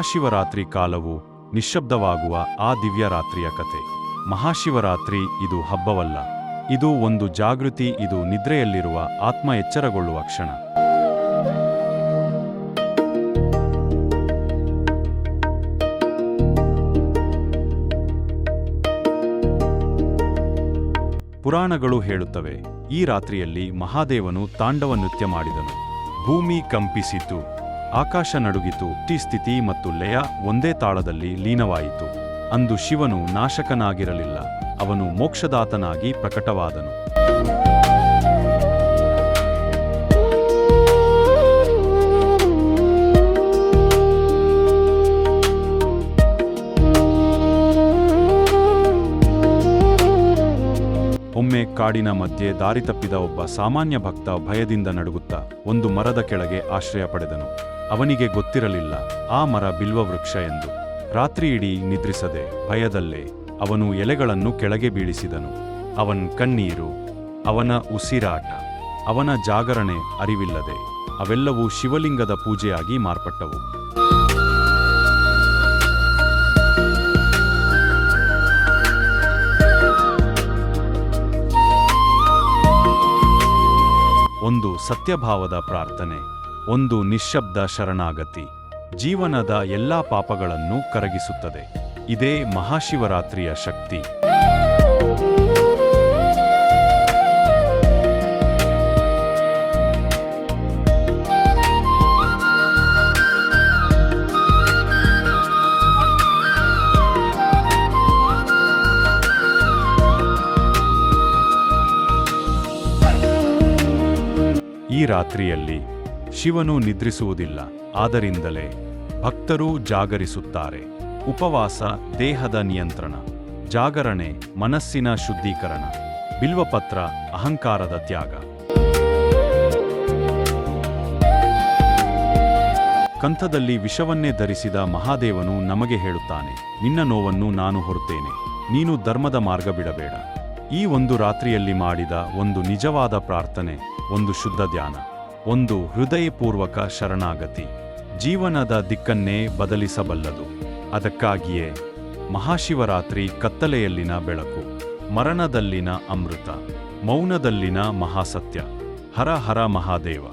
ಮಹಾಶಿವರಾತ್ರಿ ಕಾಲವು ನಿಶ್ಶಬ್ದವಾಗುವ ಆ ದಿವ್ಯ ರಾತ್ರಿಯ ಕತೆ. ಮಹಾಶಿವರಾತ್ರಿ ಇದು ಹಬ್ಬವಲ್ಲ, ಇದು ಒಂದು ಜಾಗೃತಿ, ಇದು ನಿದ್ರೆಯಲ್ಲಿರುವ ಆತ್ಮ ಎಚ್ಚರಗೊಳ್ಳುವ ಕ್ಷಣ. ಪುರಾಣಗಳು ಹೇಳುತ್ತವೆ, ಈ ರಾತ್ರಿಯಲ್ಲಿ ಮಹಾದೇವನು ತಾಂಡವ ನೃತ್ಯ ಮಾಡಿದನು. ಭೂಮಿ ಕಂಪಿಸಿತು, ಆಕಾಶ ನಡುಗಿತು, ಸ್ಥಿತಿ ಮತ್ತು ಲಯ ಒಂದೇ ತಾಳದಲ್ಲಿ ಲೀನವಾಯಿತು. ಅಂದು ಶಿವನು ನಾಶಕನಾಗಿರಲಿಲ್ಲ, ಅವನು ಮೋಕ್ಷದಾತನಾಗಿ ಪ್ರಕಟವಾದನು. ಒಮ್ಮೆ ಕಾಡಿನ ಮಧ್ಯೆ ದಾರಿ ತಪ್ಪಿದ ಒಬ್ಬ ಸಾಮಾನ್ಯ ಭಕ್ತ ಭಯದಿಂದ ನಡುಗುತ್ತಾ ಒಂದು ಮರದ ಕೆಳಗೆ ಆಶ್ರಯ ಪಡೆದನು. ಅವನಿಗೆ ಗೊತ್ತಿರಲಿಲ್ಲ ಆ ಮರ ಬಿಲ್ವವೃಕ್ಷ ಎಂದು. ರಾತ್ರಿಯಿಡೀ ನಿದ್ರಿಸದೆ ಭಯದಲ್ಲೇ ಅವನು ಎಲೆಗಳನ್ನು ಕೆಳಗೆ ಬೀಳಿಸಿದನು. ಅವನ ಕಣ್ಣೀರು, ಅವನ ಉಸಿರಾಟ, ಅವನ ಜಾಗರಣೆ ಅರಿವಿಲ್ಲದೆ ಅವೆಲ್ಲವೂ ಶಿವಲಿಂಗದ ಪೂಜೆಯಾಗಿ ಮಾರ್ಪಟ್ಟವು. ಒಂದು ಸತ್ಯಭಾವದ ಪ್ರಾರ್ಥನೆ, ಒಂದು ನಿಶ್ಶಬ್ದ ಶರಣಾಗತಿ ಜೀವನದ ಎಲ್ಲಾ ಪಾಪಗಳನ್ನು ಕರಗಿಸುತ್ತದೆ. ಇದೇ ಮಹಾಶಿವರಾತ್ರಿಯ ಶಕ್ತಿ. ಈ ರಾತ್ರಿಯಲ್ಲಿ ಶಿವನು ನಿದ್ರಿಸುವುದಿಲ್ಲ, ಆದ್ದರಿಂದಲೇ ಭಕ್ತರು ಜಾಗರಿಸುತ್ತಾರೆ. ಉಪವಾಸ ದೇಹದ ನಿಯಂತ್ರಣ, ಜಾಗರಣೆ ಮನಸ್ಸಿನ ಶುದ್ಧೀಕರಣ, ಬಿಲ್ವಪತ್ರ ಅಹಂಕಾರದ ತ್ಯಾಗ. ಕಂಠದಲ್ಲಿ ವಿಷವನ್ನೇ ಧರಿಸಿದ ಮಹಾದೇವನು ನಮಗೆ ಹೇಳುತ್ತಾನೆ, ನಿನ್ನ ನೋವನ್ನು ನಾನು ಹೊರುತ್ತೇನೆ, ನೀನು ಧರ್ಮದ ಮಾರ್ಗ ಬಿಡಬೇಡ. ಈ ಒಂದು ರಾತ್ರಿಯಲ್ಲಿ ಮಾಡಿದ ಒಂದು ನಿಜವಾದ ಪ್ರಾರ್ಥನೆ, ಒಂದು ಶುದ್ಧ ಧ್ಯಾನ, ಒಂದು ಹೃದಯಪೂರ್ವಕ ಶರಣಾಗತಿ ಜೀವನದ ದಿಕ್ಕನ್ನೇ ಬದಲಿಸಬಲ್ಲದು. ಅದಕ್ಕಾಗಿಯೇ ಮಹಾಶಿವರಾತ್ರಿ ಕತ್ತಲೆಯಲ್ಲಿನ ಬೆಳಕು, ಮರಣದಲ್ಲಿನ ಅಮೃತ, ಮೌನದಲ್ಲಿನ ಮಹಾಸತ್ಯ. ಹರ ಹರ ಮಹಾದೇವ.